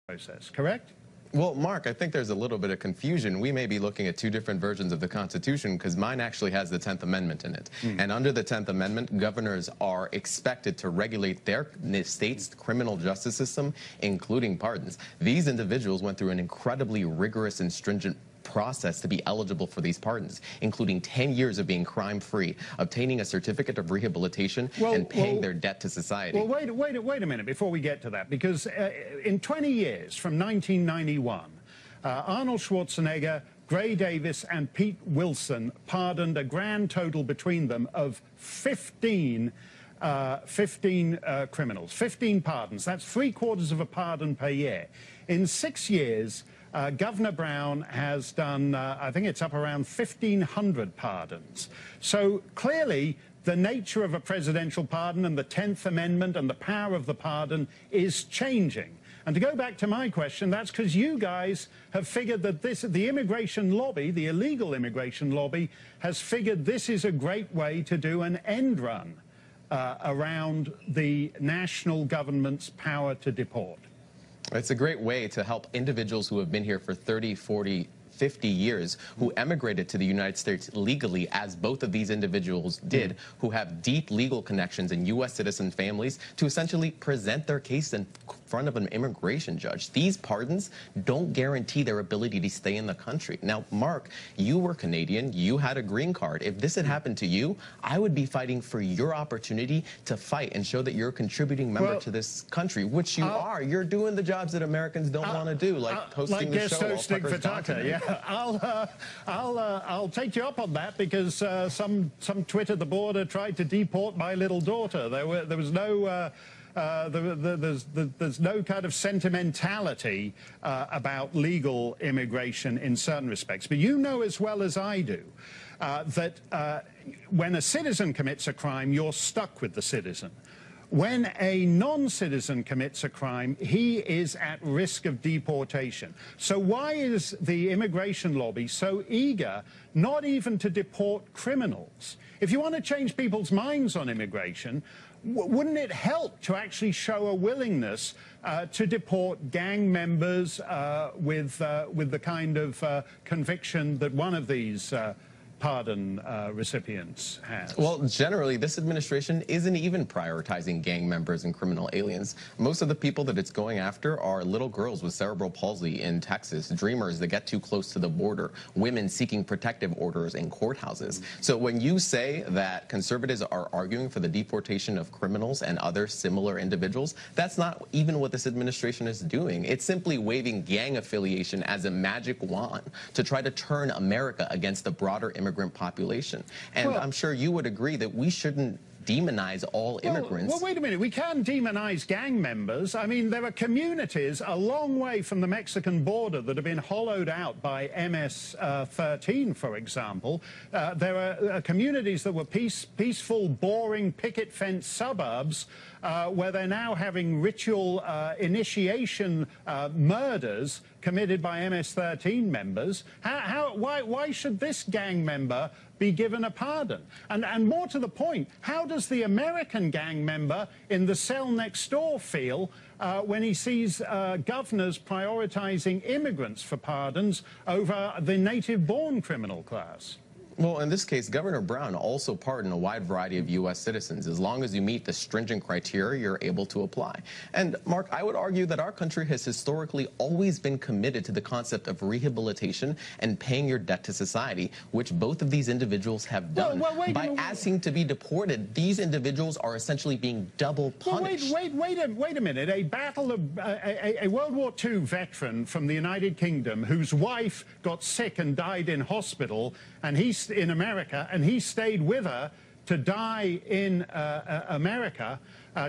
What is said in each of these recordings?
process, correct? Well, Mark, I think there's a little bit of confusion. We may be looking at two different versions of the Constitution because mine actually has the 10th Amendment in it. And under the 10th Amendment, governors are expected to regulate their state's criminal justice system, including pardons. These individuals went through an incredibly rigorous and stringent process to be eligible for these pardons, including 10 years of being crime-free, obtaining a certificate of rehabilitation, and paying their debt to society. Well, wait a minute before we get to that, because in 20 years, from 1991, Arnold Schwarzenegger, Gray Davis, and Pete Wilson pardoned a grand total between them of 15 criminals, 15 pardons. That's 3/4 of a pardon per year. In 6 years, Governor Brown has done, I think it's up around 1,500 pardons. So clearly, the nature of a presidential pardon and the 10th Amendment and the power of the pardon is changing. And to go back to my question, that's because you guys have figured that the immigration lobby, the illegal immigration lobby, has figured this is a great way to do an end run around the national government's power to deport. It's a great way to help individuals who have been here for 30, 40, 50 years, who emigrated to the United States legally, as both of these individuals did, who have deep legal connections in U.S. citizen families, to essentially present their case in front of an immigration judge. These pardons don't guarantee their ability to stay in the country. Now, Mark, you were Canadian, you had a green card. If this had happened to you, I would be fighting for your opportunity to fight and show that you're a contributing member to this country, which you are. You're doing the jobs that Americans don't want to do, like hosting the show. Hosting for Tucker, yeah. I'll take you up on that, because some twit at the border tried to deport my little daughter. There was no there's no kind of sentimentality about legal immigration in certain respects. But you know as well as I do that when a citizen commits a crime, you're stuck with the citizen. When a non-citizen commits a crime, he is at risk of deportation. So why is the immigration lobby so eager not even to deport criminals? If you want to change people's minds on immigration, wouldn't it help to actually show a willingness to deport gang members with the kind of conviction that one of these pardon recipients has? Well, generally, this administration isn't even prioritizing gang members and criminal aliens. Most of the people that it's going after are little girls with cerebral palsy in Texas, dreamers that get too close to the border, women seeking protective orders in courthouses. So when you say that conservatives are arguing for the deportation of criminals and other similar individuals, that's not even what this administration is doing. It's simply waving gang affiliation as a magic wand to try to turn America against the broader immigrant population. And I'm sure you would agree that we shouldn't demonize all immigrants. Well, wait a minute. We can't demonize gang members. I mean, there are communities a long way from the Mexican border that have been hollowed out by MS-13, for example. There are communities that were peaceful, boring, picket fence suburbs where they're now having ritual initiation murders committed by MS-13 members. Why should this gang member be given a pardon? And more to the point, how does the American gang member in the cell next door feel when he sees governors prioritizing immigrants for pardons over the native-born criminal class? Well, in this case, Governor Brown also pardoned a wide variety of U.S. citizens. As long as you meet the stringent criteria, you're able to apply. And, Mark, I would argue that our country has historically always been committed to the concept of rehabilitation and paying your debt to society, which both of these individuals have done. By asking to be deported, these individuals are essentially being double punished. Wait a minute. A World War II veteran from the United Kingdom whose wife got sick and died in hospital, and he's in America, and he stayed with her to die in America,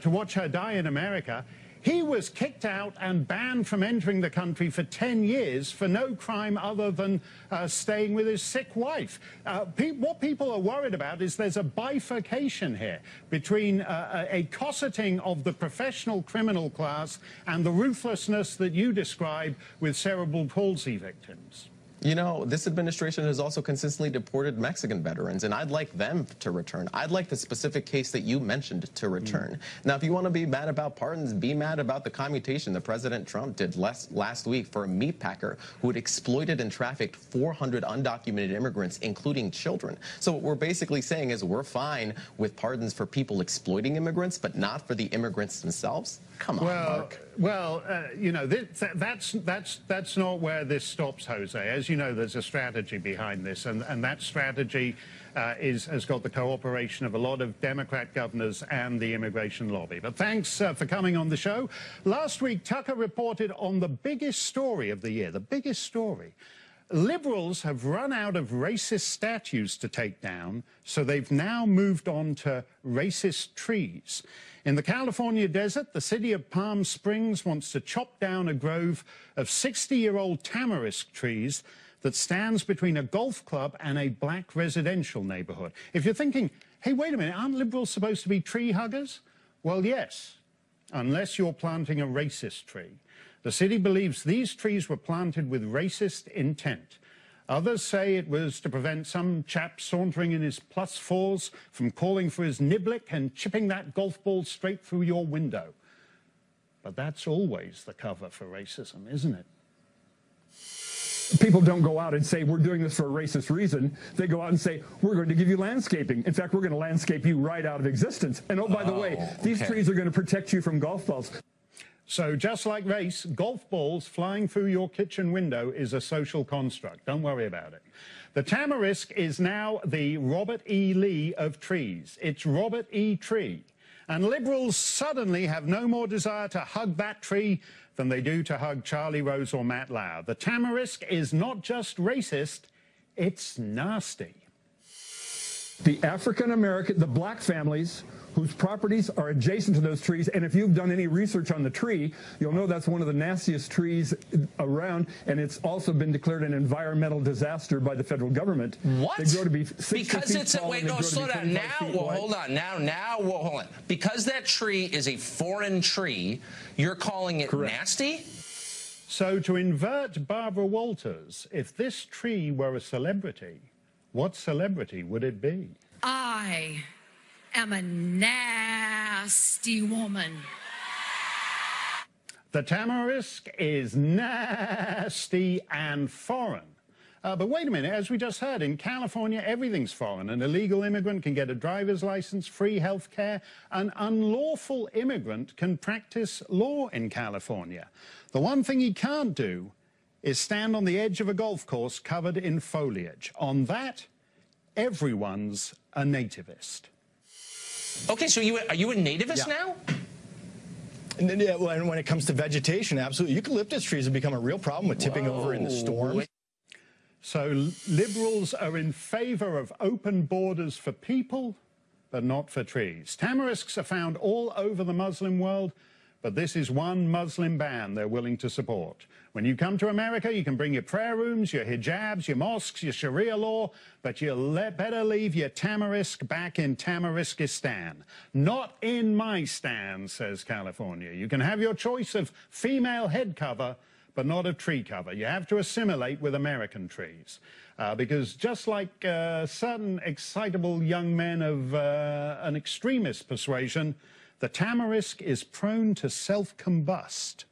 to watch her die in America. He was kicked out and banned from entering the country for 10 years for no crime other than staying with his sick wife. What people are worried about is there's a bifurcation here between a cosseting of the professional criminal class and the ruthlessness that you describe with cerebral palsy victims. You know, this administration has also consistently deported Mexican veterans, and I'd like them to return. I'd like the specific case that you mentioned to return. Now, if you want to be mad about pardons, be mad about the commutation that President Trump did last week for a meat packer who had exploited and trafficked 400 undocumented immigrants, including children. So what we're basically saying is we're fine with pardons for people exploiting immigrants, but not for the immigrants themselves. Come on, Mark. Well, you know, that's not where this stops, Jose. As you know, there's a strategy behind this, and that strategy has got the cooperation of a lot of Democrat governors and the immigration lobby. But thanks for coming on the show. Last week, Tucker reported on the biggest story of the year, the biggest story. Liberals have run out of racist statues to take down, so they've now moved on to racist trees. In the California desert, the city of Palm Springs wants to chop down a grove of 60-year-old tamarisk trees that stands between a golf club and a black residential neighborhood. If you're thinking, hey, wait a minute, aren't liberals supposed to be tree huggers? Well, yes, unless you're planting a racist tree. The city believes these trees were planted with racist intent. Others say it was to prevent some chap sauntering in his +4s from calling for his niblick and chipping that golf ball straight through your window. But that's always the cover for racism, isn't it? People don't go out and say, we're doing this for a racist reason. They go out and say, we're going to give you landscaping. In fact, we're going to landscape you right out of existence. And oh, by the way, these trees are going to protect you from golf balls. So just like race, golf balls flying through your kitchen window is a social construct. Don't worry about it. The tamarisk is now the Robert E. Lee of trees. It's Robert E. Tree. And liberals suddenly have no more desire to hug that tree than they do to hug Charlie Rose or Matt Lauer. The tamarisk is not just racist, it's nasty. The African-American, the black families whose properties are adjacent to those trees, and if you've done any research on the tree, you'll know that's one of the nastiest trees around, and it's also been declared an environmental disaster by the federal government. What? They grow to be 60 because feet it's tall, a wait, no, slow down. Now, well, hold on. Now, well, hold on. Because that tree is a foreign tree, you're calling it nasty? So to invert Barbara Walters, if this tree were a celebrity, what celebrity would it be? I am a nasty woman. The tamarisk is nasty and foreign. But wait a minute, as we just heard, in California, everything's foreign. An illegal immigrant can get a driver's license, free health care. An unlawful immigrant can practice law in California. The one thing he can't do is stand on the edge of a golf course covered in foliage. On that, everyone's a nativist. Okay, so are you a nativist now? And yeah, when it comes to vegetation, absolutely. Eucalyptus trees have become a real problem with tipping over in the storms. So liberals are in favor of open borders for people, but not for trees. Tamarisks are found all over the Muslim world, but this is one Muslim ban they're willing to support. When you come to America, you can bring your prayer rooms, your hijabs, your mosques, your Sharia law, but you better leave your tamarisk back in Tamariskistan. Not in my stand, says California. You can have your choice of female head cover, but not of tree cover. You have to assimilate with American trees. Because just like certain excitable young men of an extremist persuasion, the tamarisk is prone to self-combust.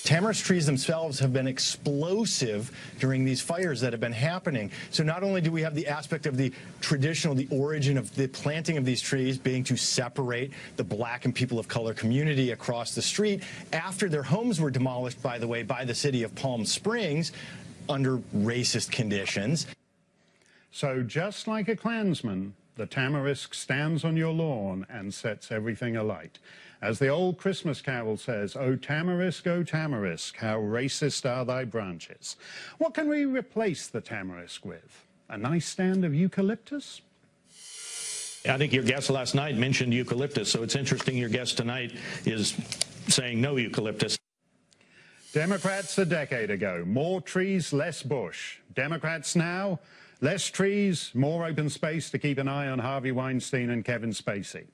Tamarisk trees themselves have been explosive during these fires that have been happening. So not only do we have the aspect of the traditional, the origin of the planting of these trees being to separate the black and people of color community across the street after their homes were demolished, by the way, by the city of Palm Springs under racist conditions. So just like a Klansman, the tamarisk stands on your lawn and sets everything alight. As the old Christmas carol says, "O tamarisk, how racist are thy branches." What can we replace the tamarisk with? A nice stand of eucalyptus? I think your guest last night mentioned eucalyptus, so it's interesting your guest tonight is saying no eucalyptus. Democrats a decade ago, more trees, less bush. Democrats now, less trees, more open space to keep an eye on Harvey Weinstein and Kevin Spacey.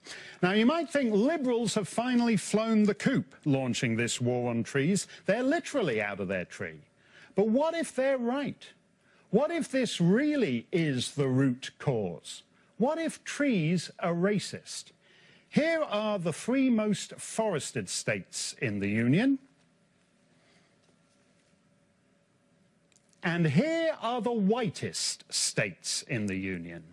Now, you might think liberals have finally flown the coop launching this war on trees. They're literally out of their tree. But what if they're right? What if this really is the root cause? What if trees are racist? Here are the 3 most forested states in the Union. And here are the whitest states in the Union.